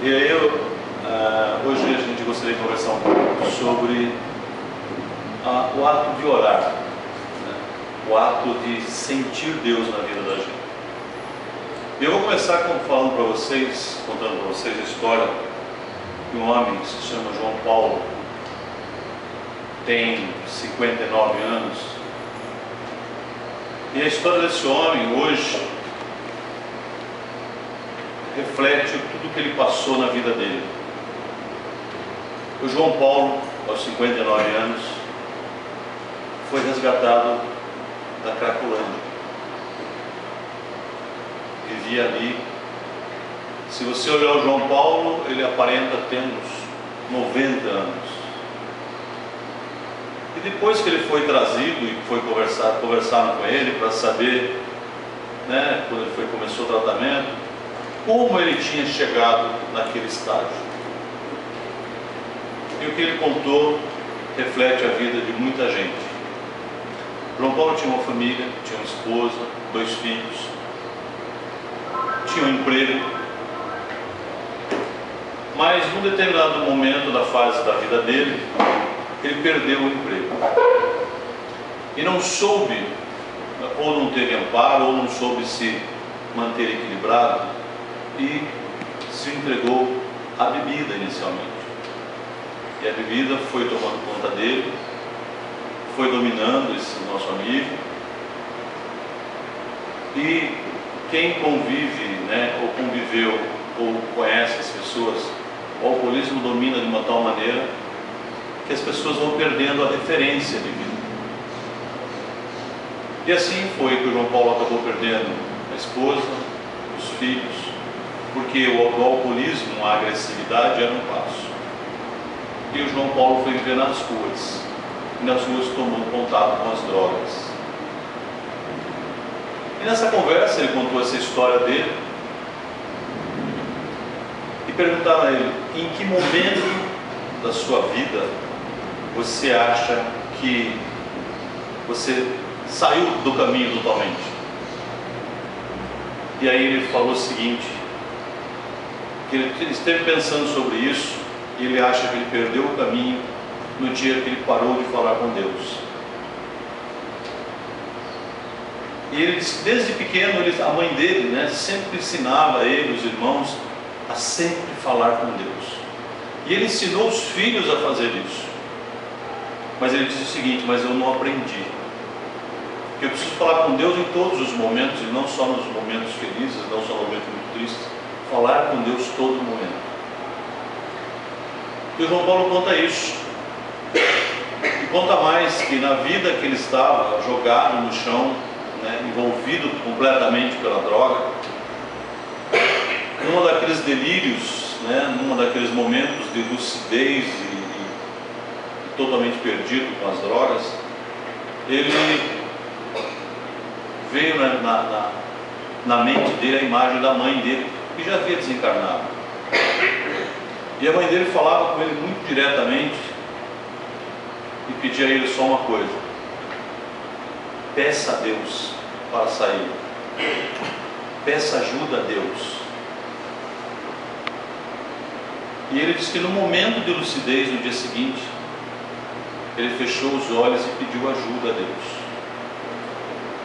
E aí hoje a gente gostaria de conversar um pouco sobre o ato de orar, né? O ato de sentir Deus na vida da gente. E eu vou começar falando para vocês, contando para vocês a história de um homem que se chama João Paulo, tem 59 anos, e a história desse homem hoje reflete tudo que ele passou na vida dele. O João Paulo, aos 59 anos, foi resgatado da Cracolândia. Vivia ali. Se você olhar o João Paulo, ele aparenta ter uns 90 anos. E depois que ele foi trazido e foi conversaram com ele para saber, né, quando ele começou o tratamento, como ele tinha chegado naquele estágio. E o que ele contou reflete a vida de muita gente. João Paulo tinha uma família, tinha uma esposa, 2 filhos, tinha um emprego, mas num determinado momento da fase da vida dele, ele perdeu o emprego e não soube, ou não teve amparo, ou não soube se manter equilibrado, e se entregou à bebida inicialmente. E a bebida foi tomando conta dele, foi dominando esse nosso amigo. E quem convive, né, ou conviveu, ou conhece as pessoas, o alcoolismo domina de uma tal maneira que as pessoas vão perdendo a referência de vida. E assim foi que o João Paulo acabou perdendo a esposa, os filhos, porque o alcoolismo, a agressividade era um passo. E o João Paulo foi viver nas ruas, e nas ruas tomou contato com as drogas. E nessa conversa ele contou essa história dele, e perguntaram a ele: em que momento da sua vida você acha que você saiu do caminho totalmente? E aí ele falou o seguinte, que ele esteve pensando sobre isso, e ele acha que ele perdeu o caminho no dia que ele parou de falar com Deus. E ele disse que desde pequeno, a mãe dele, né, sempre ensinava a ele, os irmãos, a sempre falar com Deus. E ele ensinou os filhos a fazer isso. Mas ele disse o seguinte: mas eu não aprendi. Eu preciso falar com Deus em todos os momentos, e não só nos momentos felizes, não só no momento muito triste. Falar com Deus todo momento. E o João Paulo conta isso. E conta mais que na vida que ele estava jogado no chão, né, envolvido completamente pela droga, num daqueles delírios, né, num daqueles momentos de lucidez e totalmente perdido com as drogas, ele veio na mente dele a imagem da mãe dele, que já havia desencarnado. E a mãe dele falava com ele muito diretamente e pedia a ele só uma coisa: peça a Deus para sair, peça ajuda a Deus. E ele disse que no momento de lucidez, no dia seguinte, ele fechou os olhos e pediu ajuda a Deus.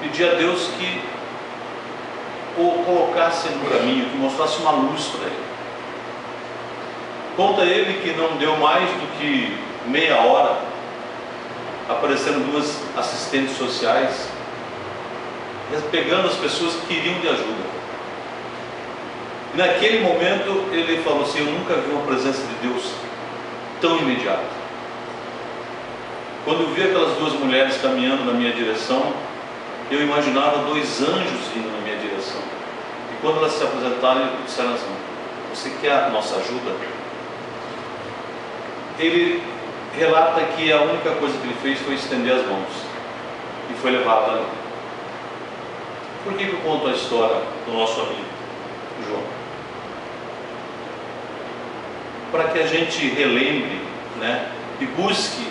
Pedia a Deus que o colocasse no caminho, que mostrasse uma luz para ele. Conta ele que não deu mais do que meia hora, apareceram 2 assistentes sociais, pegando as pessoas que queriam de ajuda. E naquele momento ele falou assim: eu nunca vi uma presença de Deus tão imediata. Quando eu vi aquelas 2 mulheres caminhando na minha direção, eu imaginava 2 anjos vindo na minha direção. E quando elas se apresentaram, eles disseram assim: você quer a nossa ajuda? Ele relata que a única coisa que ele fez foi estender as mãos e foi levado ali. Por que eu conto a história do nosso amigo João? Para que a gente relembre, né, e busque,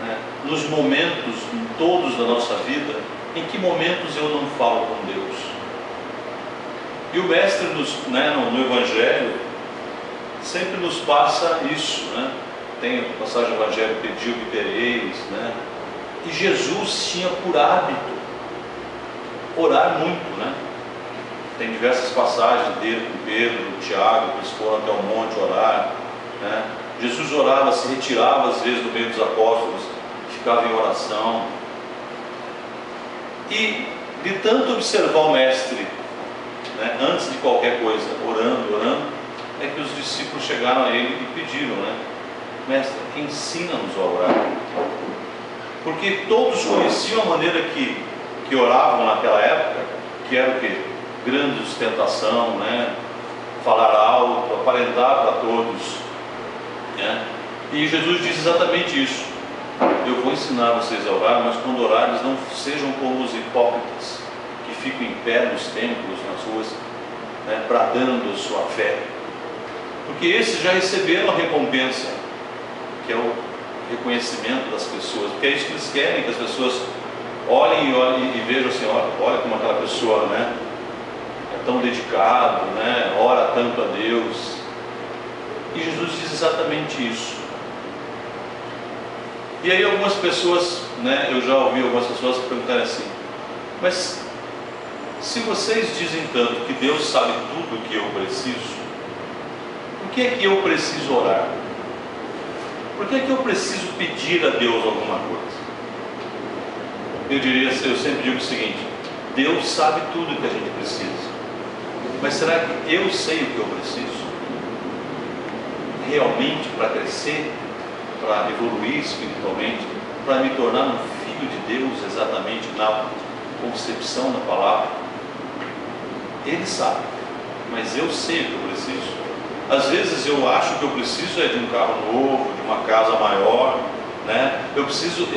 né, nos momentos todos da nossa vida, em que momentos eu não falo com Deus? E o Mestre, no Evangelho, sempre nos passa isso, né? Tem a passagem do Evangelho, pediu que tereis, né? E Jesus tinha por hábito orar muito, né? Tem diversas passagens dele com Pedro, Tiago, que eles foram até o monte orar, né? Jesus orava, se retirava às vezes do meio dos apóstolos, ficava em oração. E de tanto observar o Mestre, né, antes de qualquer coisa, orando, é que os discípulos chegaram a ele e pediram, né? Mestre, ensina-nos a orar. Porque todos conheciam a maneira que oravam naquela época, que era o quê? Grande ostentação, né? Falar alto, aparentar para todos, né? E Jesus diz exatamente isso: eu vou ensinar vocês a orar, mas quando orarem não sejam como os hipócritas que ficam em pé nos templos, nas ruas, né, bradando a sua fé, porque esses já receberam a recompensa, que é o reconhecimento das pessoas, porque é isso que eles querem, que as pessoas olhem e vejam assim: olha como aquela pessoa, né, é tão dedicado, né, ora tanto a Deus. E Jesus diz exatamente isso. E aí algumas pessoas, né, eu já ouvi algumas pessoas perguntarem assim: mas se vocês dizem tanto que Deus sabe tudo o que eu preciso, por que é que eu preciso orar? Por que é que eu preciso pedir a Deus alguma coisa? Eu sempre digo o seguinte: Deus sabe tudo o que a gente precisa, mas será que eu sei o que eu preciso? Realmente para crescer, para evoluir espiritualmente, para me tornar um filho de Deus exatamente na concepção da palavra? Ele sabe, mas eu sei o que eu preciso. Às vezes eu acho que eu preciso de um carro novo, de uma casa maior, né? Eu preciso,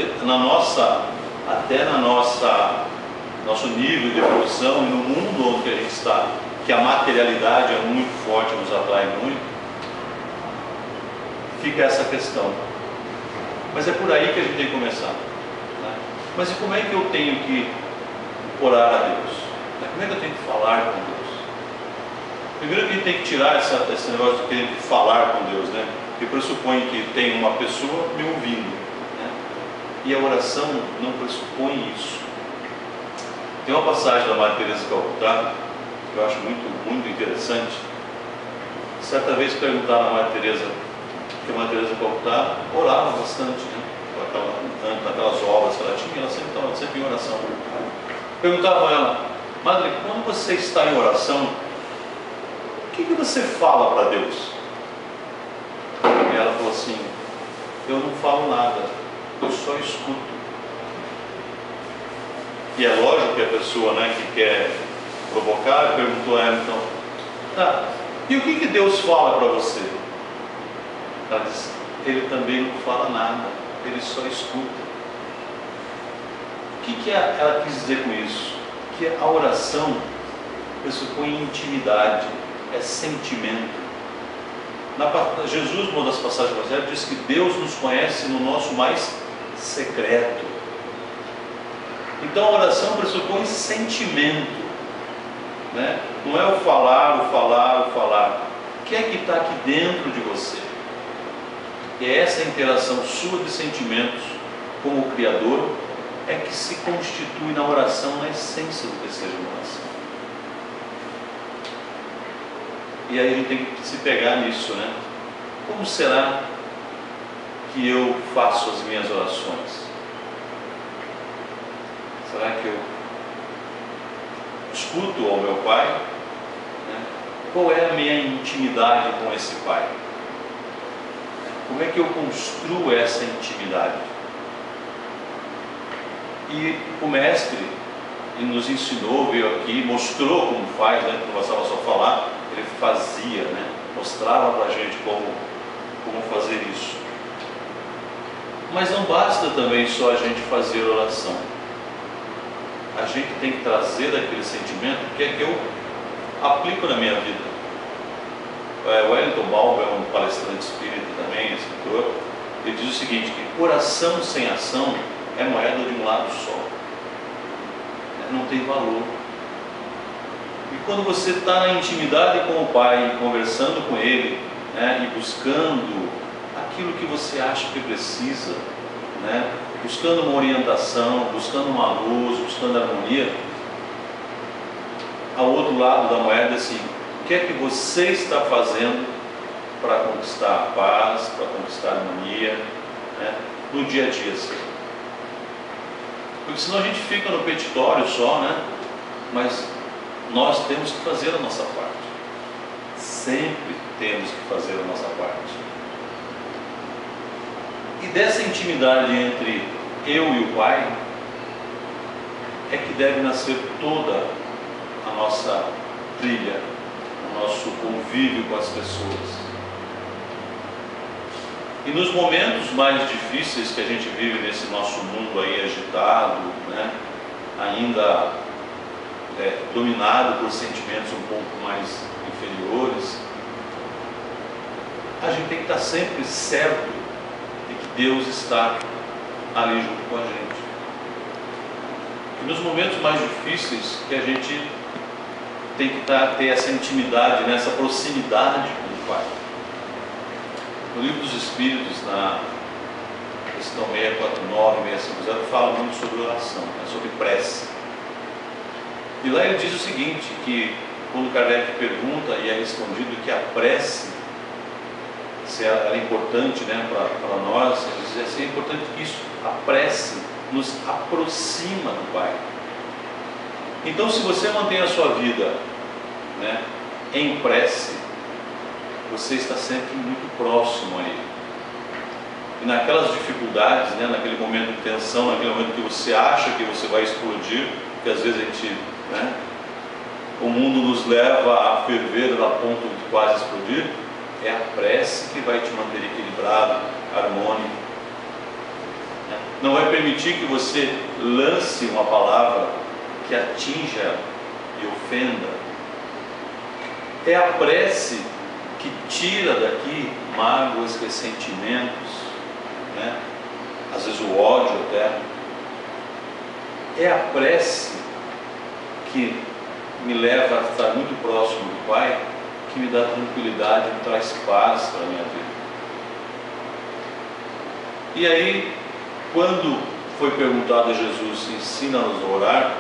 até na nosso nível de evolução e no mundo onde a gente está, que a materialidade é muito forte, nos atrai muito, fica essa questão. Mas é por aí que a gente tem que começar, né? Mas e como é que eu tenho que orar a Deus? Como é que eu tenho que falar com Deus? Primeiro que a gente tem que tirar esse negócio de querer falar com Deus, né? Que pressupõe que tem uma pessoa me ouvindo, né? E a oração não pressupõe isso. Tem uma passagem da Madre Teresa de Calcutá que eu acho muito, muito interessante. Certa vez perguntaram à Madre Teresa, que a Madre Teresa de Calcutá orava bastante, né? Naquelas obras que ela tinha, ela sempre estava em oração. Perguntavam a ela: Madre, quando você está em oração, o que você fala para Deus? E ela falou assim: eu não falo nada, eu só escuto. E é lógico que a pessoa, né, que quer provocar, perguntou a ela então: e o que Deus fala para você? Ela disse: ele também não fala nada, ele só escuta. O que ela quis dizer com isso? Que a oração pressupõe intimidade, é sentimento. Jesus, numa das passagens do Evangelho, diz que Deus nos conhece no nosso mais secreto. Então a oração pressupõe sentimento, né? Não é o falar. O que é que está aqui dentro de você? E é essa interação sua de sentimentos com o Criador é que se constitui na oração, na essência do que seja uma oração. E aí a gente tem que se pegar nisso, né? Como será que eu faço as minhas orações? Será que eu escuto ao meu Pai? Né? Qual é a minha intimidade com esse Pai? Como é que eu construo essa intimidade? E o Mestre nos ensinou, veio aqui, mostrou como faz, né? Não bastava só falar, ele fazia, né? Mostrava para a gente como fazer isso. Mas não basta também só a gente fazer oração. A gente tem que trazer daquele sentimento que é que eu aplico na minha vida. O Wellington Balbo é um palestrante espírita também, escritor. Ele diz o seguinte, que oração sem ação é moeda de um lado só. Não tem valor. E quando você está na intimidade com o Pai, conversando com Ele, né, e buscando aquilo que você acha que precisa, né, buscando uma orientação, buscando uma luz, buscando harmonia, ao outro lado da moeda, assim, o que é que você está fazendo para conquistar a paz, para conquistar a harmonia, né, no dia a dia, assim. Porque senão a gente fica no petitório só, né? Mas nós temos que fazer a nossa parte. Sempre temos que fazer a nossa parte. E dessa intimidade entre eu e o Pai é que deve nascer toda a nossa trilha, o nosso convívio com as pessoas. E nos momentos mais difíceis que a gente vive nesse nosso mundo aí agitado, né, ainda dominado por sentimentos um pouco mais inferiores, a gente tem que estar sempre certo de que Deus está ali junto com a gente. E nos momentos mais difíceis que a gente tem que ter essa intimidade, né, essa proximidade com o Pai. No Livro dos Espíritos, na questão 649, 650, fala muito sobre oração, né, sobre prece. E lá ele diz o seguinte, que quando Kardec pergunta e é respondido que a prece, se ela é importante, né, para nós, ele diz assim, é importante que isso, a prece nos aproxima do Pai. Então, se você mantém a sua vida, né, em prece, você está sempre muito próximo a Ele. E naquelas dificuldades, né, naquele momento de tensão, naquele momento que você acha que você vai explodir, porque às vezes a gente, né, o mundo nos leva a ferver a ponto de quase explodir, é a prece que vai te manter equilibrado, harmônico. Não vai permitir que você lance uma palavra que atinja e ofenda. É a prece que tira daqui mágoas, ressentimentos, né? Às vezes o ódio até. É a prece que me leva a estar muito próximo do Pai, que me dá tranquilidade, me traz paz para a minha vida. E aí, quando foi perguntado a Jesus, ensina-nos a orar,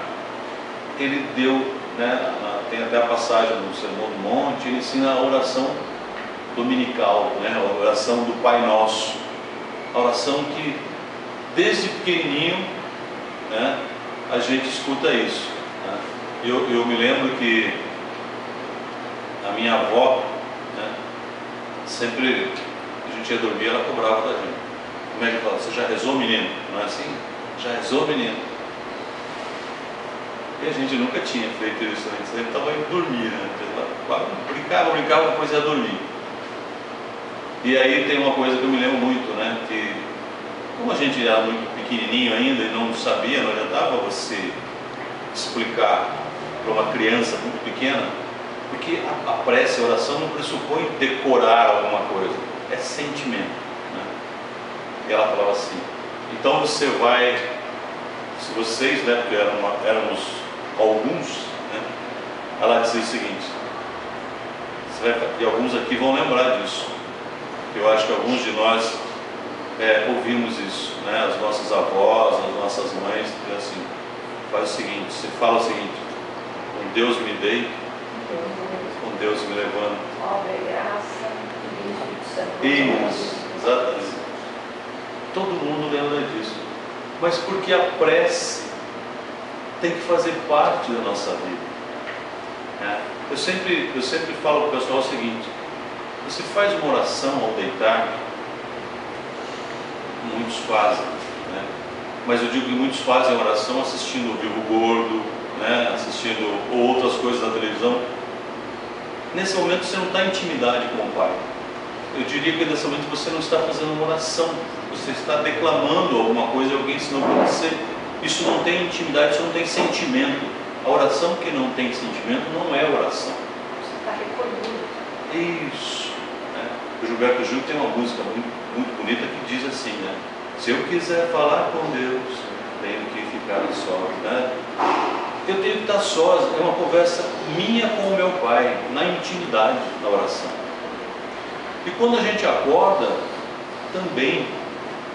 ele deu, né, tem até a passagem no Sermão do Monte, ele ensina a oração dominical, né, a oração do Pai Nosso, a oração que desde pequenininho, né, a gente escuta isso, né? Eu me lembro que a minha avó, né, sempre a gente ia dormir, ela cobrava da gente. Como é que fala? Você já rezou, menino? Não é assim? Já rezou, menino? E a gente nunca tinha feito isso antes, a gente estava indo dormir, né? Brincava, depois ia dormir. E aí tem uma coisa que eu me lembro muito, né? Que como a gente era muito pequenininho ainda e não sabia, não adiantava você explicar para uma criança muito pequena, porque a prece, a oração não pressupõe decorar alguma coisa, é sentimento, né? E ela falava assim, então você vai, se vocês, né, porque éramos alguns, né, ela dizia o seguinte, e alguns aqui vão lembrar disso, eu acho que alguns de nós ouvimos isso, né, as nossas avós, as nossas mães, dizem assim, faz o seguinte, você fala o seguinte, com Deus me dei, com Deus me levando. Obra e graça, e Espírito Santo. Isso, exatamente. Todo mundo lembra disso. Mas porque a prece tem que fazer parte da nossa vida, né? Eu sempre falo para o pessoal o seguinte, você faz uma oração ao deitar, muitos fazem, né? Mas eu digo que muitos fazem a oração assistindo o Vivo Gordo, né? Assistindo outras coisas na televisão. Nesse momento você não está em intimidade com o Pai. Eu diria que nesse momento você não está fazendo uma oração, você está declamando alguma coisa, alguém ensinou para você. Isso não tem intimidade, isso não tem sentimento. A oração que não tem sentimento não é oração. Você está recolhido. Isso, né? O Gilberto Gil tem uma música muito bonita que diz assim, né? Se eu quiser falar com Deus, tenho que ficar só, né? eu tenho que estar sós, é uma conversa minha com o meu Pai, na intimidade da oração. E quando a gente acorda, também,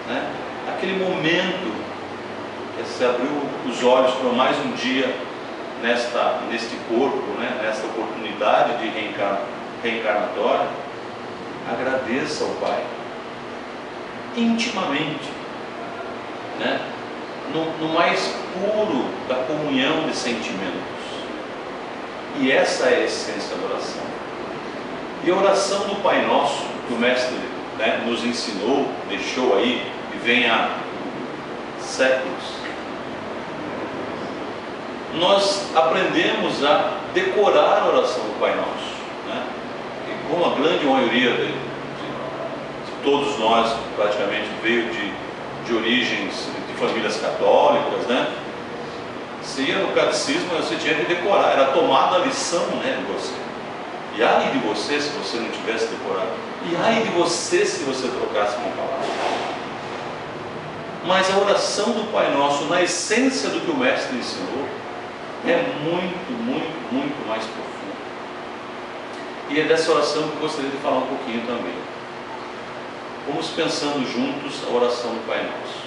né, aquele momento que você abriu os olhos para mais um dia neste corpo, né, nesta oportunidade de reencarnatória, agradeça ao Pai, intimamente, né, no mais puro da comunhão de sentimentos. E essa é a essência da oração. E a oração do Pai Nosso, que o Mestre, né, nos ensinou, deixou aí, e vem há séculos, nós aprendemos a decorar a oração do Pai Nosso, né? E como a grande maioria de todos nós praticamente veio de origens de famílias católicas, né? Você ia no catecismo, você tinha que decorar, era tomada a lição, né, de você. E ai de você se você não tivesse decorado, e ai de você se você trocasse uma palavra. Mas a oração do Pai Nosso, na essência do que o Mestre ensinou, é muito, muito, muito mais profunda. E é dessa oração que eu gostaria de falar um pouquinho também. Vamos pensando juntos a oração do Pai Nosso.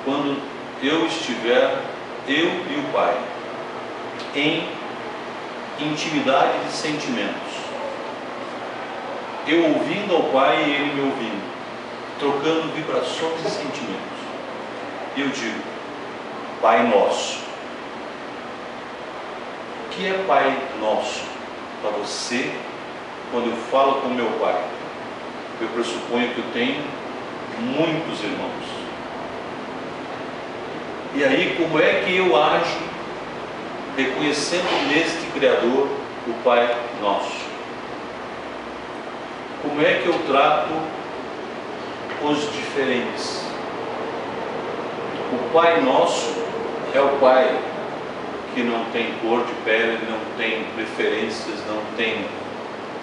Quando eu estiver, eu e o Pai, em intimidade de sentimentos, eu ouvindo ao Pai e Ele me ouvindo, trocando vibrações e sentimentos, eu digo: Pai Nosso. O que é Pai Nosso para você? Quando eu falo com meu Pai, eu pressuponho que eu tenho muitos irmãos. E aí, como é que eu ajo reconhecendo neste Criador o Pai Nosso? Como é que eu trato os diferentes? O Pai Nosso é o Pai que não tem cor de pele, não tem preferências, não tem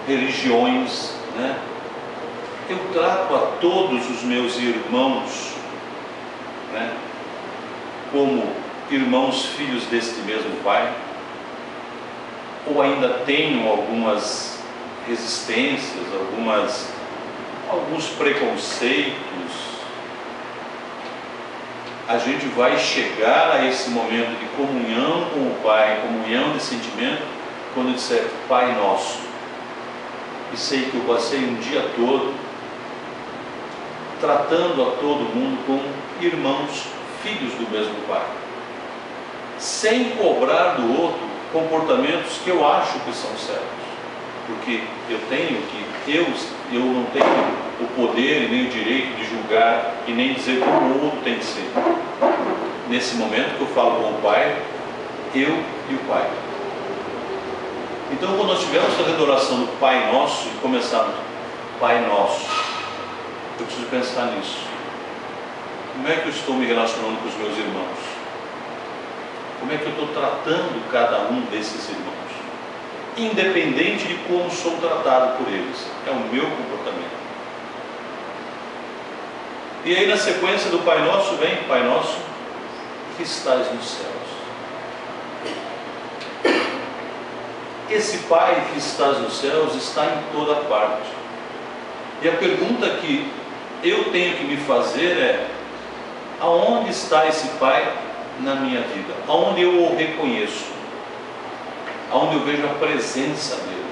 religiões, né? Eu trato a todos os meus irmãos, né, como irmãos filhos deste mesmo Pai? Ou ainda tenho algumas resistências, alguns preconceitos? A gente vai chegar a esse momento de comunhão com o Pai, comunhão de sentimento, quando disser Pai Nosso. E sei que eu passei um dia todo tratando a todo mundo como irmãos, filhos do mesmo Pai, sem cobrar do outro comportamentos que eu acho que são certos, porque eu não tenho o poder e nem o direito de julgar e nem dizer como o outro tem que ser. Nesse momento que eu falo com o Pai, eu e o Pai. Então, quando nós estivermos fazendo a oração do Pai Nosso e começarmos Pai Nosso, eu preciso pensar nisso. Como é que eu estou me relacionando com os meus irmãos? Como é que eu estou tratando cada um desses irmãos? Independente de como sou tratado por eles, é o meu comportamento. E aí, na sequência do Pai Nosso, vem Pai Nosso que estás nos céus. Esse Pai que estás nos céus está em toda parte. E a pergunta que eu tenho que me fazer é: aonde está esse Pai na minha vida? Aonde eu o reconheço? Aonde eu vejo a presença dele?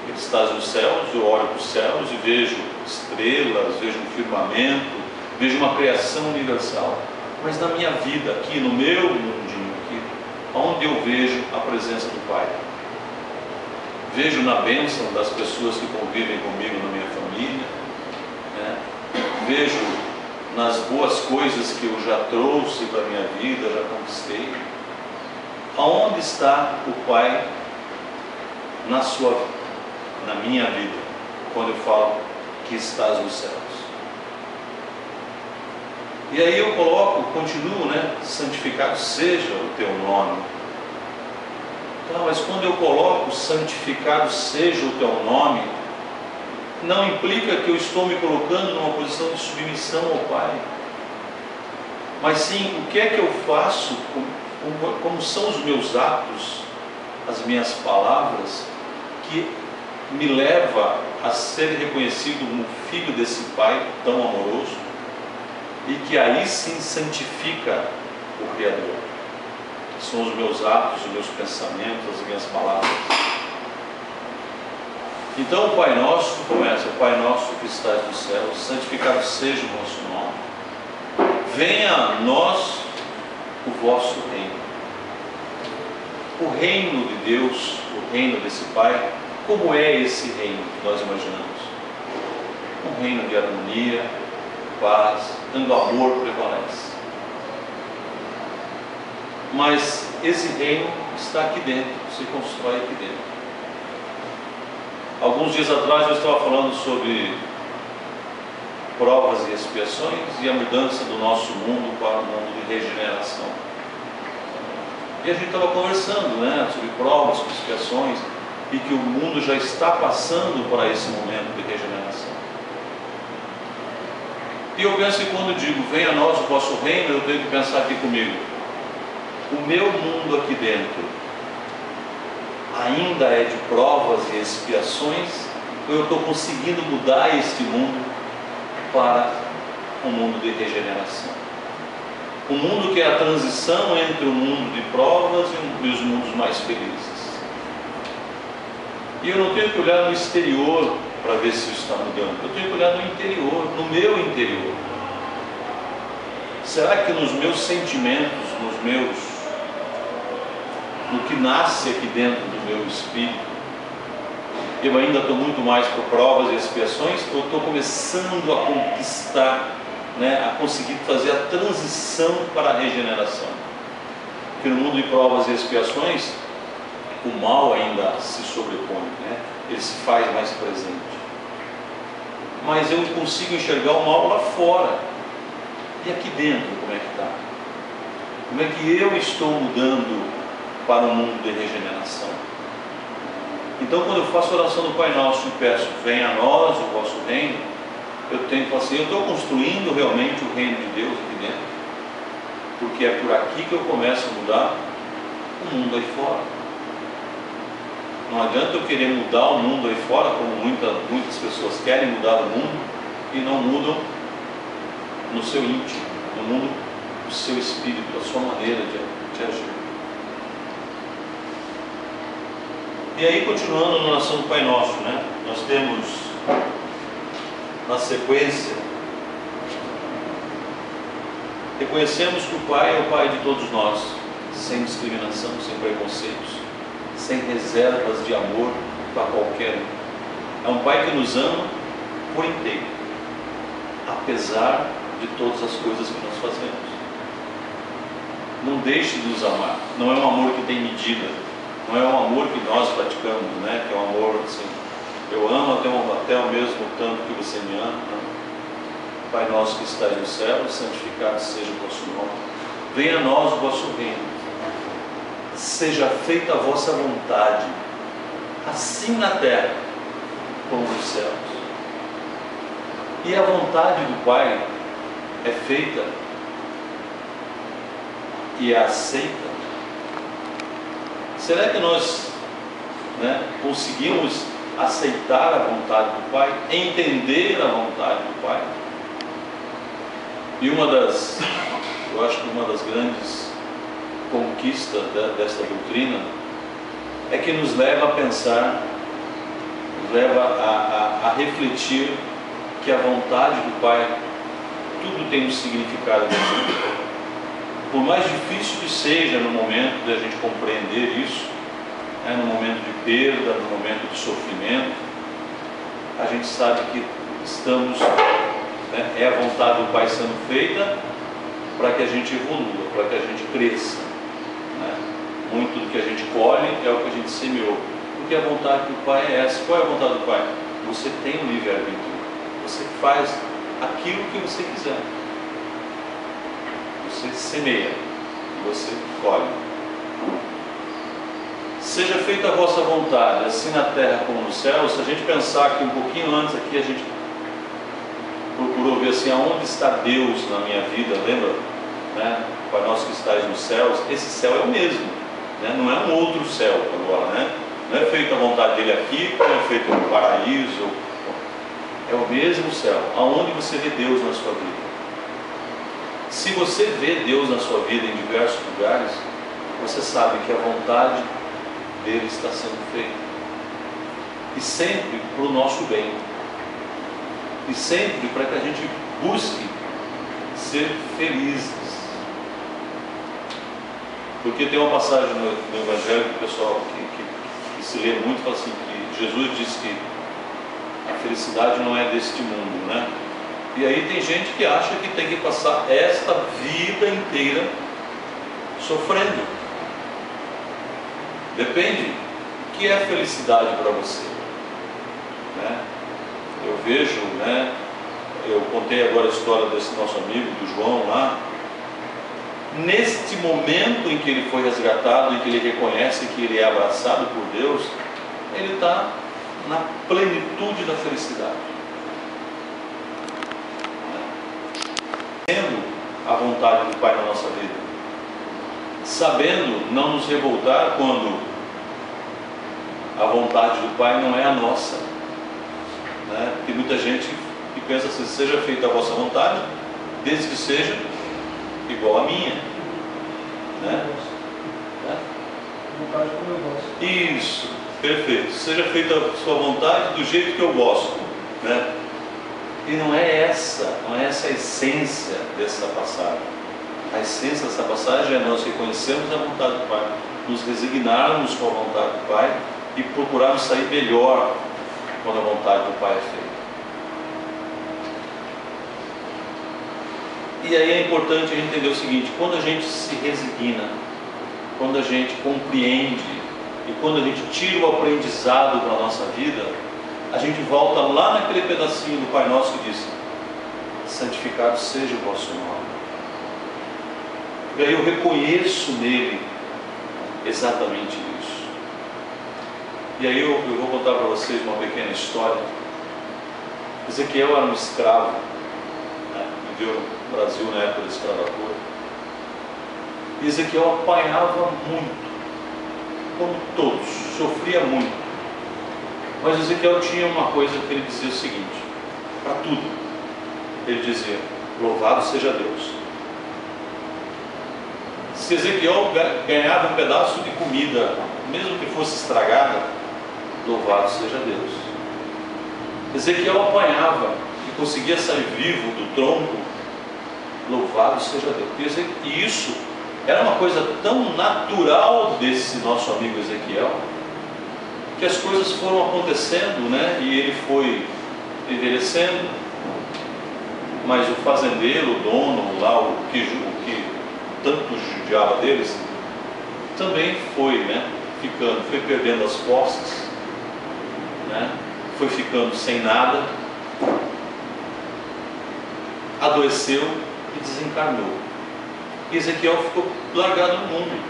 Ele está nos céus, eu olho para os céus e vejo estrelas, vejo um firmamento, vejo uma criação universal. Mas na minha vida, aqui no meu mundinho, aqui, aonde eu vejo a presença do Pai? Vejo na bênção das pessoas que convivem comigo na minha família, né? Vejo nas boas coisas que eu já trouxe para a minha vida, já conquistei. Aonde está o Pai na sua vida, na minha vida, quando eu falo que estás nos céus? E aí eu continuo, né? Santificado seja o teu nome. Tá, mas quando eu coloco santificado seja o teu nome, não implica que eu estou me colocando numa posição de submissão ao Pai. mas sim o que é que eu faço, como são os meus atos, as minhas palavras, que me leva a ser reconhecido como filho desse Pai tão amoroso e que aí sim santifica o Criador. São os meus atos, os meus pensamentos, as minhas palavras. Então o Pai Nosso começa: o Pai Nosso que estás no céu, santificado seja o vosso nome. Venha a nós o vosso reino. O reino de Deus, o reino desse Pai, como é esse reino que nós imaginamos? Um reino de harmonia, paz, onde o amor prevalece. Mas esse reino está aqui dentro, se constrói aqui dentro. Alguns dias atrás eu estava falando sobre provas e expiações e a mudança do nosso mundo para um mundo de regeneração. E a gente estava conversando, sobre provas, sobre expiações, e que o mundo já está passando para esse momento de regeneração. E eu penso que quando eu digo venha a nós o vosso reino, eu tenho que pensar aqui comigo: o meu mundo aqui dentro ainda é de provas e expiações, ou eu estou conseguindo mudar este mundo para um mundo de regeneração? Um mundo que é a transição entre o mundo de provas e os mundos mais felizes. E eu não tenho que olhar no exterior para ver se isso está mudando, eu tenho que olhar no interior, no meu interior. Será que nos meus sentimentos, no que nasce aqui dentro do meu espírito, eu ainda estou muito mais por provas e expiações, ou estou começando a conquistar, a conseguir fazer a transição para a regeneração? Porque no mundo de provas e expiações, o mal ainda se sobrepõe, ele se faz mais presente. Mas eu consigo enxergar o mal lá fora. E aqui dentro, como é que está? Como é que eu estou mudando para um mundo de regeneração? Então, quando eu faço a oração do Pai Nosso e peço venha a nós o vosso reino, eu tenho que falar assim: eu estou construindo realmente o reino de Deus aqui dentro, porque é por aqui que eu começo a mudar o mundo aí fora. Não adianta eu querer mudar o mundo aí fora, como muitas pessoas querem mudar o mundo e não mudam no seu íntimo, no mundo do seu espírito, a sua maneira de agir. E aí, continuando na oração do Pai Nosso, nós temos na sequência: reconhecemos que o Pai é o Pai de todos nós, sem discriminação, sem preconceitos, sem reservas de amor para qualquer um. É um Pai que nos ama por inteiro, apesar de todas as coisas que nós fazemos. Não deixe de nos amar. Não é um amor que tem medida, não é um amor que nós praticamos, que é um amor assim: eu amo até o mesmo tanto que você me ama. Não. Pai nosso que estás no céu, santificado seja o vosso nome. Venha a nós o vosso reino. Seja feita a vossa vontade, assim na terra como nos céus. E a vontade do Pai é feita e é aceita. Será que nós conseguimos aceitar a vontade do Pai, entender a vontade do Pai? E eu acho que uma das grandes conquistas desta doutrina é que nos leva a pensar, nos leva a refletir que a vontade do Pai, tudo tem um significado dentro. Por mais difícil que seja no momento de a gente compreender isso, no momento de perda, no momento de sofrimento, a gente sabe que estamos, é a vontade do Pai sendo feita para que a gente evolua, para que a gente cresça. Muito do que a gente colhe é o que a gente semeou, porque a vontade do Pai é essa. Qual é a vontade do Pai? Você tem um livre-arbítrio, você faz aquilo que você quiser. Você semeia, você colhe. Seja feita a vossa vontade, assim na terra como no céu. Se a gente pensar que um pouquinho antes aqui a gente procurou ver assim, aonde está Deus na minha vida, lembra? né? Pai nosso que estás nos céus, esse céu é o mesmo, né? Não é um outro céu agora, né? Não é feita a vontade dele aqui, como é feito no paraíso. É o mesmo céu, aonde você vê Deus na sua vida. Se você vê Deus na sua vida em diversos lugares, você sabe que a vontade dele está sendo feita. E sempre para o nosso bem. E sempre para que a gente busque ser felizes. Porque tem uma passagem no Evangelho que o pessoal que se lê muito fala assim, que Jesus disse que a felicidade não é deste mundo, né? E aí tem gente que acha que tem que passar esta vida inteira sofrendo. Depende. O que é felicidade para você? Né? Eu vejo, né? Eu contei agora a história desse nosso amigo, do João lá. Neste momento em que ele foi resgatado e que ele reconhece que ele é abraçado por Deus, ele está na plenitude da felicidade. Sendo a vontade do Pai na nossa vida, sabendo não nos revoltar quando a vontade do Pai não é a nossa, né? Tem muita gente que pensa assim, seja feita a vossa vontade, desde que seja igual a minha, né? Vontade como eu gosto. Isso, perfeito. Seja feita a sua vontade do jeito que eu gosto, né? E não é essa a essência dessa passagem. A essência dessa passagem é nós reconhecermos a vontade do Pai, nos resignarmos com a vontade do Pai e procurarmos sair melhor quando a vontade do Pai é feita. E aí é importante a gente entender o seguinte: quando a gente se resigna, quando a gente compreende e quando a gente tira o aprendizado para a nossa vida, a gente volta lá naquele pedacinho do Pai Nosso que diz: santificado seja o vosso nome. E aí eu reconheço nele exatamente isso. E aí eu vou contar para vocês uma pequena história. Ezequiel era um escravo, né? Viveu no Brasil na época da escravatura. E Ezequiel apanhava muito, como todos, sofria muito. Mas Ezequiel tinha uma coisa que ele dizia o seguinte, para tudo. Ele dizia: louvado seja Deus. Se Ezequiel ganhava um pedaço de comida, mesmo que fosse estragada, louvado seja Deus. Ezequiel apanhava e conseguia sair vivo do tronco, louvado seja Deus. E isso era uma coisa tão natural desse nosso amigo Ezequiel, que as coisas foram acontecendo, né? E ele foi envelhecendo, mas o fazendeiro, o dono lá, o que tanto judiava deles, também foi, né? Foi perdendo as posses, né? Foi ficando sem nada, adoeceu e desencarnou. E Ezequiel ficou largado no mundo.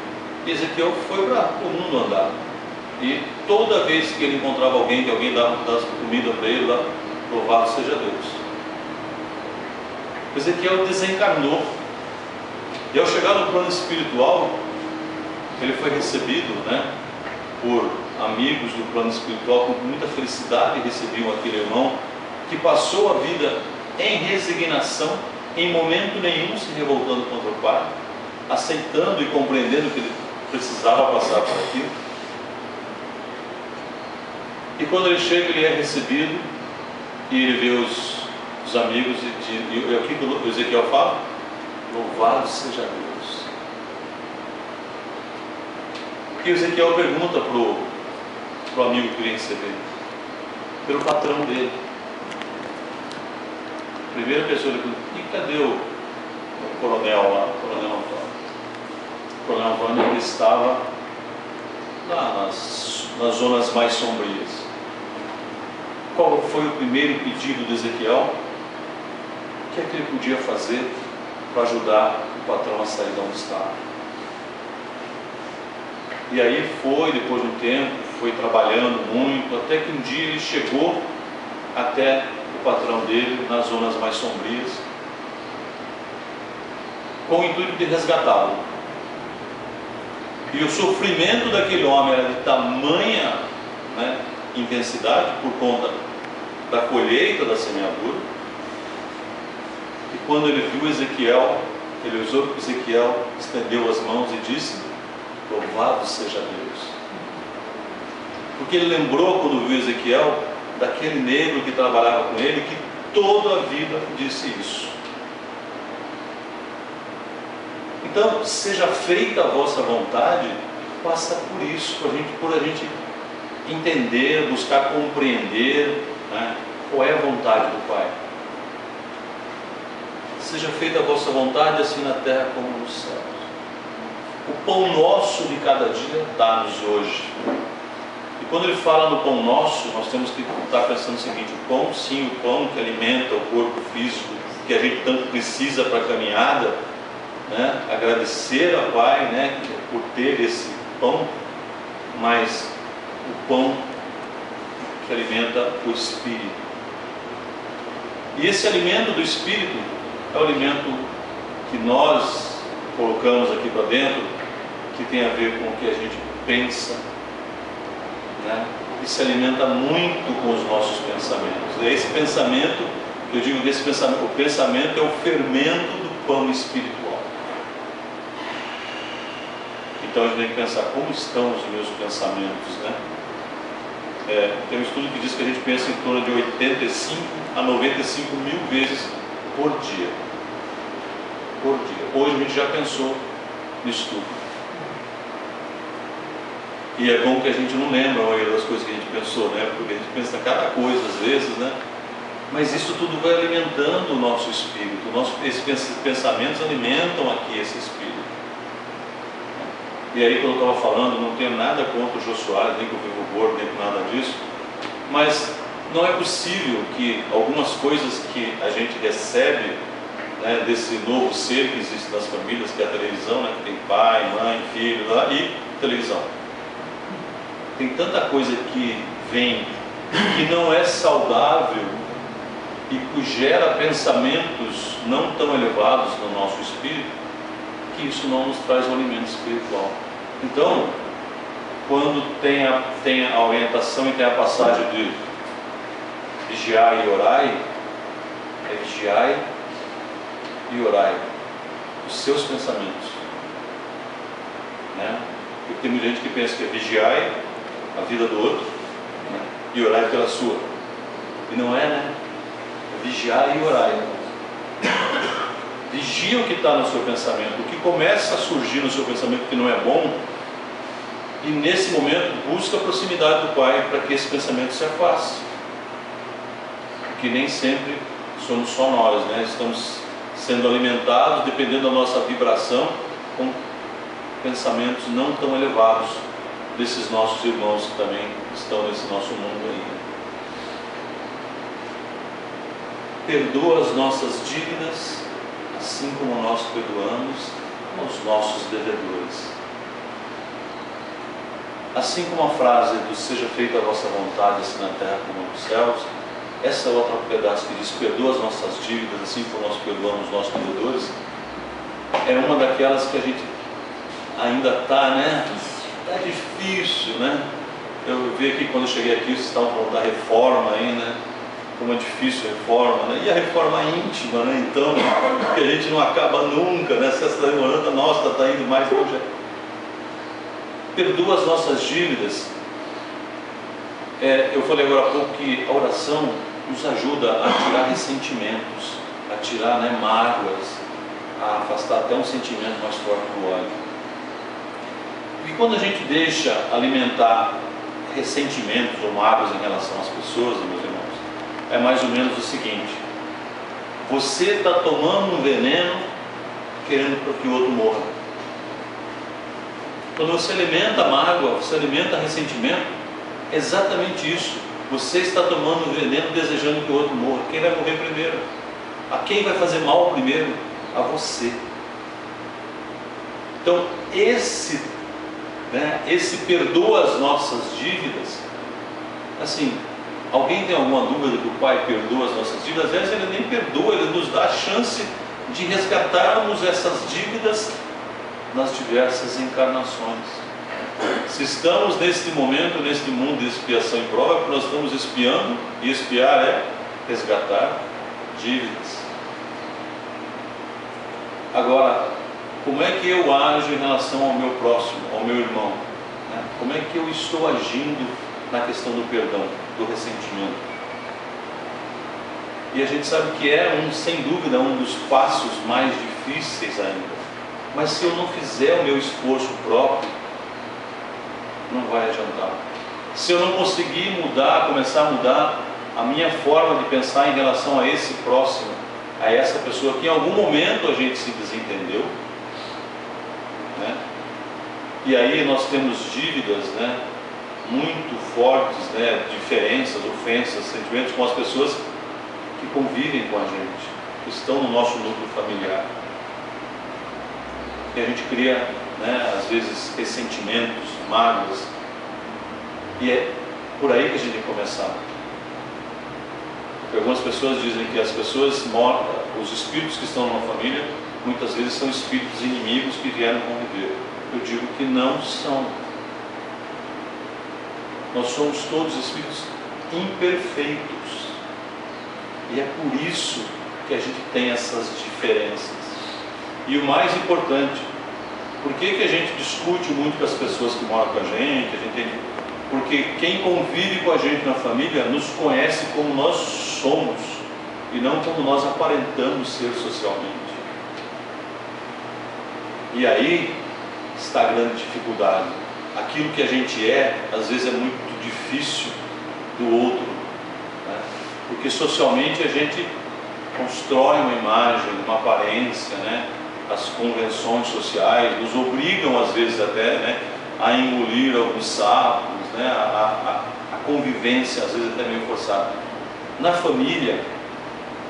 E Ezequiel foi para o mundo andar. E toda vez que ele encontrava alguém, que alguém dava comida para ele lá, louvado seja Deus. Ezequiel desencarnou. E ao chegar no plano espiritual, ele foi recebido, né, por amigos do plano espiritual, com muita felicidade recebiam aquele irmão que passou a vida em resignação, em momento nenhum se revoltando contra o Pai, aceitando e compreendendo que ele precisava passar por aquilo. E quando ele chega, ele é recebido e ele vê os amigos e o que o Ezequiel fala? Louvado seja Deus. E Ezequiel pergunta para o amigo que vem receber, pelo patrão dele. A primeira pessoa ele pergunta: e cadê o coronel lá, o coronel Antônio? O coronel Antônio ele estava lá nas zonas mais sombrias. Qual foi o primeiro pedido de Ezequiel? O que é que ele podia fazer para ajudar o patrão a sair de onde estava? E aí foi, depois de um tempo, foi trabalhando muito, até que um dia ele chegou até o patrão dele, nas zonas mais sombrias. com o intuito de resgatá-lo. E o sofrimento daquele homem era de tamanha, né, intensidade por conta da colheita da semeadura, e quando ele viu Ezequiel, ele usou Ezequiel, estendeu as mãos e disse: louvado seja Deus. Porque ele lembrou, quando viu Ezequiel, daquele negro que trabalhava com ele, que toda a vida disse isso. Então, seja feita a vossa vontade, passa por isso, por a gente entender, buscar compreender, né, qual é a vontade do Pai. Seja feita a vossa vontade, assim na terra como nos céus. O pão nosso de cada dia dá-nos hoje. E quando ele fala no pão nosso, nós temos que estar pensando o seguinte: o pão, sim, o pão que alimenta o corpo físico, que a gente tanto precisa para a caminhada, né? Agradecer ao Pai, né, por ter esse pão, mas o pão que alimenta o Espírito. E esse alimento do Espírito é o alimento que nós colocamos aqui para dentro, que tem a ver com o que a gente pensa, né? E se alimenta muito com os nossos pensamentos. É esse pensamento, eu digo desse pensamento, o pensamento é o fermento do pão espiritual. Então a gente tem que pensar: como estão os meus pensamentos, né? Tem um estudo que diz que a gente pensa em torno de 85 a 95 mil vezes por dia. Por dia. Hoje a gente já pensou nisso tudo. E é bom que a gente não lembra a maioria das coisas que a gente pensou, né? Porque a gente pensa em cada coisa às vezes, né? Mas isso tudo vai alimentando o nosso espírito. Esses pensamentos alimentam aqui esse espírito. E aí, quando eu estava falando, não tenho nada contra o Jô Soares, nem com o Vivo Gordo, nem com nada disso, mas não é possível que algumas coisas que a gente recebe, né, desse novo ser que existe nas famílias, que é a televisão, né, que tem pai, mãe, filho, e televisão. Tem tanta coisa que vem que não é saudável e que gera pensamentos não tão elevados no nosso espírito, que isso não nos traz um alimento espiritual. Então, quando tem a orientação e tem a passagem de vigiai e orai, é vigiai e orai os seus pensamentos, né? Porque tem muita gente que pensa que é vigiai a vida do outro, né, e orai pela sua, e não é, né? É vigiai e orai. Vigia o que está no seu pensamento, o que começa a surgir no seu pensamento que não é bom, e nesse momento busca a proximidade do Pai para que esse pensamento se afaste, porque nem sempre somos só nós, né? Estamos sendo alimentados, dependendo da nossa vibração, com pensamentos não tão elevados desses nossos irmãos que também estão nesse nosso mundo aí. Perdoa as nossas dívidas, assim como nós perdoamos aos nossos devedores. Assim como a frase do seja feita a vossa vontade, assim na terra como nos céus, essa outra pedaço que diz perdoa as nossas dívidas, assim como nós perdoamos os nossos devedores, é uma daquelas que a gente ainda está, né? Está difícil, né? Eu vi aqui, quando eu cheguei aqui, vocês estavam falando da reforma aí, né? Como é difícil a reforma, né? E a reforma íntima, né? Então, que a gente não acaba nunca, né? Se essa está demorando, a nossa está indo mais longe. Perdoa as nossas dívidas. Eu falei agora há pouco que a oração nos ajuda a tirar ressentimentos, a tirar, né, mágoas, a afastar até um sentimento mais forte do ódio. E quando a gente deixa alimentar ressentimentos ou mágoas em relação às pessoas, meus irmãos, é mais ou menos o seguinte: você está tomando um veneno querendo que o outro morra. Quando você alimenta a mágoa, você alimenta ressentimento, é exatamente isso. Você está tomando um veneno desejando que o outro morra. Quem vai morrer primeiro? A quem vai fazer mal primeiro? A você. Então, esse perdoa as nossas dívidas. Assim, alguém tem alguma dúvida que o Pai perdoa as nossas dívidas? Às vezes ele nem perdoa, ele nos dá a chance de resgatarmos essas dívidas nas diversas encarnações. Se estamos neste momento, neste mundo de expiação e prova, nós estamos expiando, e expiar é resgatar dívidas. Agora, como é que eu ajo em relação ao meu próximo, ao meu irmão? Como é que eu estou agindo na questão do perdão, do ressentimento? E a gente sabe que é, sem dúvida, um dos passos mais difíceis ainda. Mas se eu não fizer o meu esforço próprio, não vai adiantar. Se eu não conseguir mudar, começar a mudar a minha forma de pensar em relação a esse próximo, a essa pessoa que em algum momento a gente se desentendeu, né? E aí nós temos dívidas, né, muito fortes, né, diferenças, ofensas, sentimentos com as pessoas que convivem com a gente, que estão no nosso núcleo familiar. E a gente cria, né, às vezes, ressentimentos, mágoas. E é por aí que a gente tem que começar. Porque algumas pessoas dizem que as pessoas os espíritos que estão numa família, muitas vezes são espíritos inimigos que vieram conviver. Eu digo que não são. Nós somos todos espíritos imperfeitos. E é por isso que a gente tem essas diferenças. E o mais importante, por que a gente discute muito com as pessoas que moram com a gente? Porque quem convive com a gente na família nos conhece como nós somos e não como nós aparentamos ser socialmente. E aí está a grande dificuldade. Aquilo que a gente é, às vezes é muito difícil do outro, né? Porque socialmente a gente constrói uma imagem, uma aparência, né? As convenções sociais nos obrigam às vezes até, né, a engolir alguns sapos, né? A convivência às vezes até meio forçada. Na família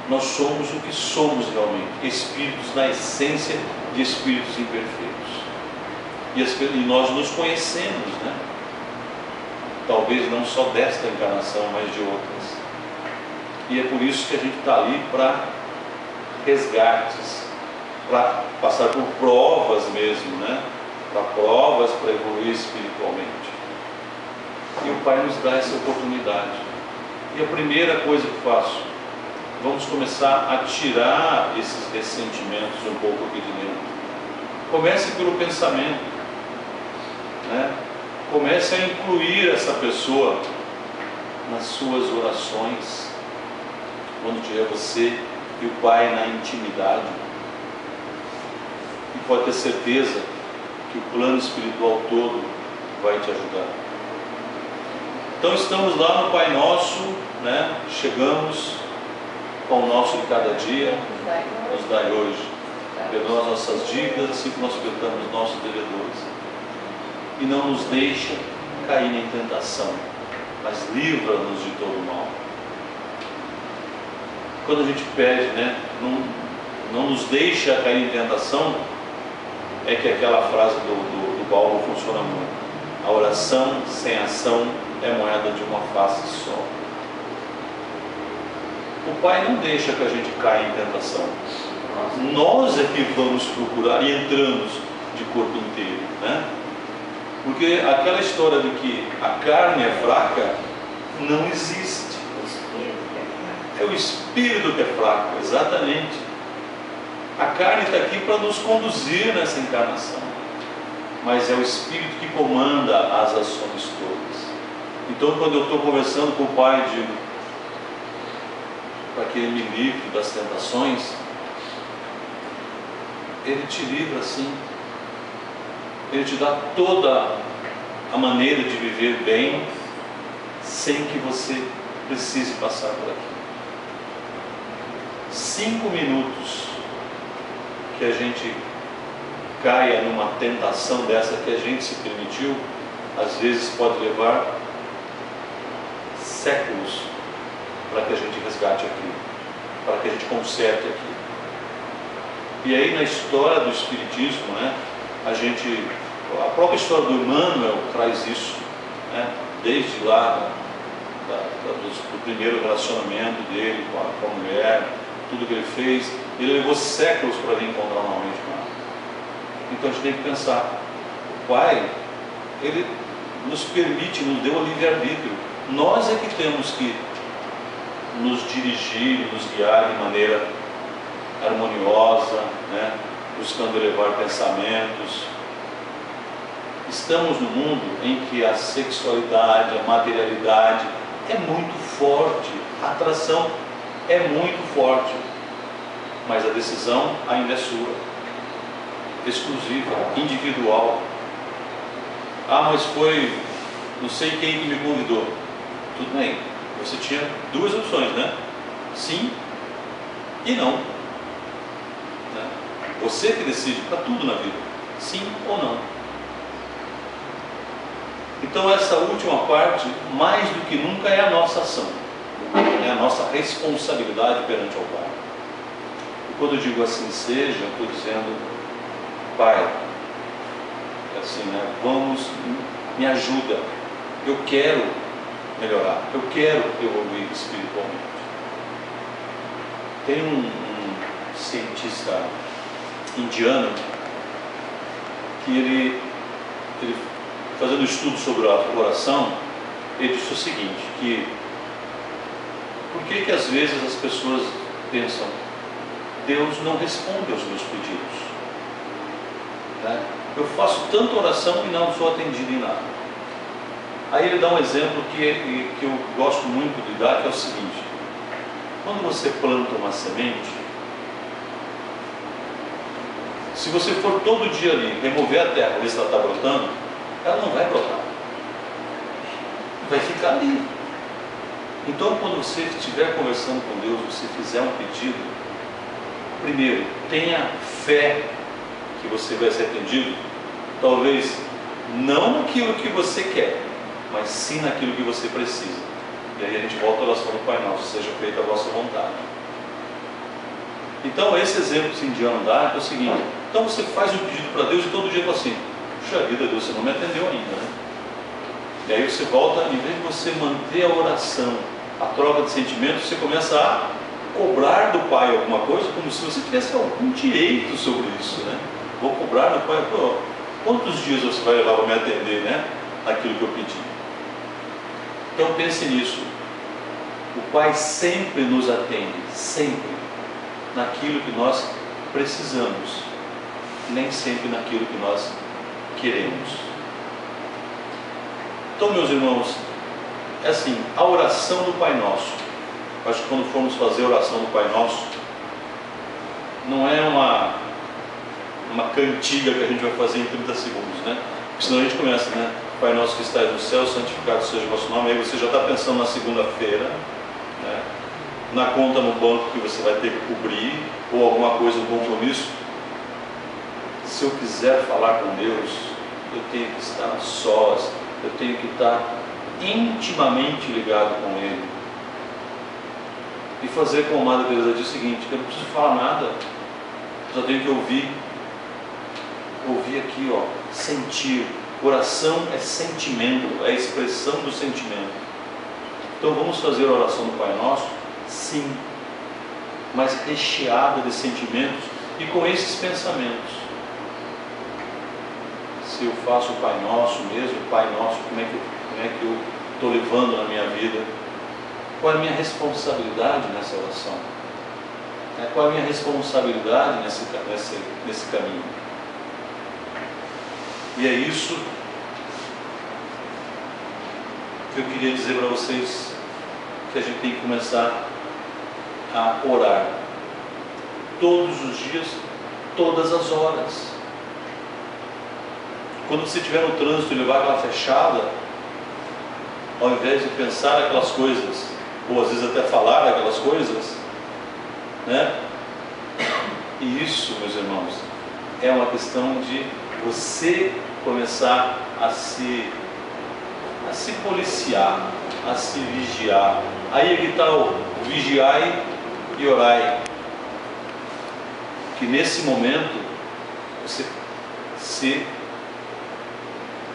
nós somos o que somos realmente, espíritos na essência de espíritos imperfeitos. E nós nos conhecemos, né? Talvez não só desta encarnação, mas de outras. E é por isso que a gente está ali para resgates, para passar por provas mesmo, né? Para provas, para evoluir espiritualmente. E o Pai nos dá essa oportunidade. E a primeira coisa que faço, vamos começar a tirar esses ressentimentos um pouco aqui de dentro. Comece pelo pensamento, né? Comece a incluir essa pessoa nas suas orações, quando tiver você e o Pai na intimidade. E pode ter certeza que o plano espiritual todo vai te ajudar. Então estamos lá no Pai Nosso, né? Chegamos com o nosso de cada dia, nos dai hoje. Perdoa as nossas dívidas, assim como nós perdoamos os nossos devedores. E não nos deixa cair em tentação, mas livra-nos de todo mal. Quando a gente pede, né, não nos deixa cair em tentação, é que aquela frase do Paulo funciona muito. A oração sem ação é moeda de uma face só. O Pai não deixa que a gente caia em tentação. Nós é que vamos procurar e entramos de corpo inteiro, né? Porque aquela história de que a carne é fraca não existe. É o espírito que é fraco, exatamente. A carne está aqui para nos conduzir nessa encarnação, mas é o espírito que comanda as ações todas. Então, quando eu estou conversando com o Pai, digo para que Ele me livre das tentações, Ele te livra assim. Ele te dá toda a maneira de viver bem, sem que você precise passar por aqui. 5 minutos que a gente caia numa tentação dessa que a gente se permitiu, às vezes pode levar séculos para que a gente resgate aquilo, para que a gente conserte aquilo. E aí na história do Espiritismo, né, a própria história do Emmanuel traz isso, né, desde lá do primeiro relacionamento dele com a mulher, tudo que ele fez, Ele levou séculos para vir encontrar novamente com ela. Então a gente tem que pensar, o Pai, Ele nos permite, nos deu o livre-arbítrio. Nós é que temos que nos dirigir, nos guiar de maneira harmoniosa, né? Buscando elevar pensamentos. Estamos num mundo em que a sexualidade, a materialidade é muito forte, a atração é muito forte, mas a decisão ainda é sua, exclusiva, individual. Ah, mas foi não sei quem que me convidou. Tudo bem, você tinha duas opções, né? Sim e não, né? Você que decide para tudo na vida, sim ou não. Então essa última parte, mais do que nunca, é a nossa ação, é a nossa responsabilidade perante ao Pai. E quando eu digo assim seja, eu estou dizendo, Pai, assim, né? Vamos, me ajuda, eu quero melhorar, eu quero evoluir espiritualmente. Tem um cientista indiano que ele fazendo estudo sobre a oração, ele disse o seguinte, que por que às vezes as pessoas pensam, Deus não responde aos meus pedidos, né? Eu faço tanta oração e não sou atendido em nada. Aí ele dá um exemplo que eu gosto muito de dar, que é o seguinte, quando você planta uma semente, se você for todo dia ali, remover a terra, ver se ela está brotando, ela não vai brotar, vai ficar ali. Então quando você estiver conversando com Deus, você fizer um pedido, primeiro, tenha fé que você vai ser atendido, talvez não naquilo que você quer, mas sim naquilo que você precisa. E aí a gente volta à oração do Pai Nosso, seja feita a vossa vontade. Então esse exemplo que esse indiano dá é o seguinte, então você faz um pedido para Deus e todo dia fala assim, puxa vida, Deus, você não me atendeu ainda, né? E aí você volta, em vez de você manter a oração, a troca de sentimentos, você começa a cobrar do Pai alguma coisa, como se você tivesse algum direito sobre isso, né? Vou cobrar do Pai, pô, quantos dias você vai levar para me atender, né? Aquilo que eu pedi. Então pense nisso. O Pai sempre nos atende, sempre, naquilo que nós precisamos, nem sempre naquilo que nós queremos. Então, meus irmãos, é assim, a oração do Pai Nosso, acho que quando formos fazer a oração do Pai Nosso, não é uma cantiga que a gente vai fazer em 30 segundos, né? Porque senão a gente começa, né? Pai Nosso que estás no céu, santificado seja o vosso nome. Aí você já está pensando na segunda-feira, né? Na conta no banco que você vai ter que cobrir, ou alguma coisa, um compromisso. Se eu quiser falar com Deus, eu tenho que estar a sós, eu tenho que estar intimamente ligado com Ele. E fazer como a Amada Teresa diz o seguinte, eu não preciso falar nada, só tenho que ouvir. Ouvir aqui, ó, sentir. Oração é sentimento, é a expressão do sentimento. Então vamos fazer a oração do Pai Nosso? Sim, mas recheada de sentimentos e com esses pensamentos. Se eu faço o Pai Nosso mesmo, o Pai Nosso, como é que eu estou levando na minha vida? Qual é a minha responsabilidade nessa oração? Qual é a minha responsabilidade nesse caminho? E é isso que eu queria dizer para vocês, que a gente tem que começar a orar todos os dias, todas as horas. Quando você estiver no trânsito e levar aquela fechada, ao invés de pensar aquelas coisas, ou às vezes até falar aquelas coisas, né? E isso, meus irmãos, é uma questão de você começar a se policiar, a se vigiar. Aí é que está o vigiai e orai. Que nesse momento você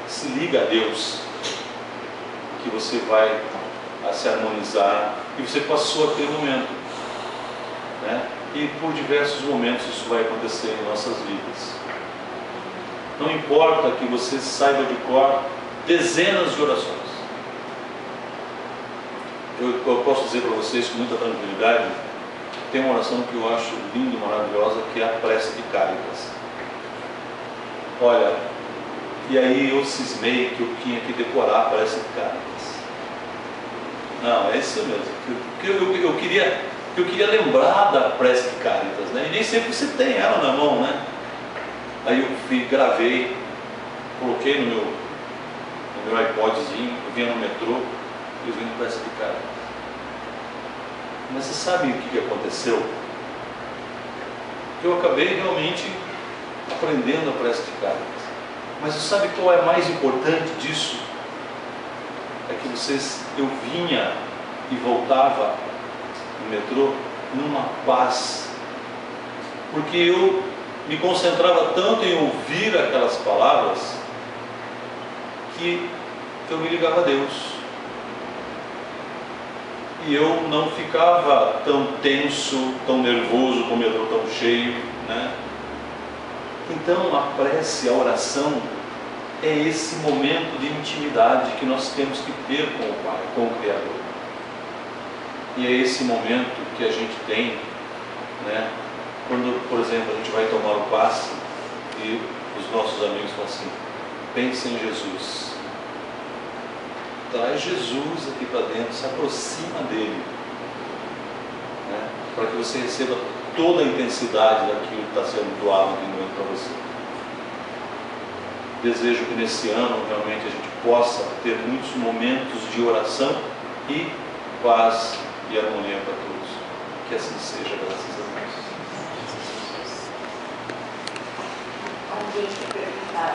se liga a Deus, que você vai a se harmonizar, e você passou aquele momento, né? E por diversos momentos isso vai acontecer em nossas vidas. Não importa que você saiba de cor dezenas de orações. Eu posso dizer para vocês com muita tranquilidade, tem uma oração que eu acho linda e maravilhosa, que é a prece de Cáritas. Olha, e aí eu cismei que eu tinha que decorar a prece de Cáritas. Não, é isso mesmo. Eu queria lembrar da prece de Cáritas, né? E nem sempre você tem ela na mão, né? Aí eu gravei, coloquei no meu iPodzinho, eu vinha no metrô, e eu vim prece de Cáritas. Mas você sabe o que aconteceu? Eu acabei realmente aprendendo a prece de Cáritas. Mas você sabe qual é mais importante disso? É que eu vinha e voltava no metrô numa paz, porque eu me concentrava tanto em ouvir aquelas palavras que eu me ligava a Deus. E eu não ficava tão tenso, tão nervoso, com o metrô tão cheio, né? Então a prece, a oração, é esse momento de intimidade que nós temos que ter com o Pai, com o Criador. E é esse momento que a gente tem, né? Quando, por exemplo, a gente vai tomar o passe e os nossos amigos falam assim: pense em Jesus. Traz Jesus aqui para dentro, se aproxima dele, né? Para que você receba toda a intensidade daquilo que está sendo doado de novo para você. Desejo que nesse ano realmente a gente possa ter muitos momentos de oração e paz e harmonia para todos. Que assim seja, graças a Deus. Alguém quer perguntar?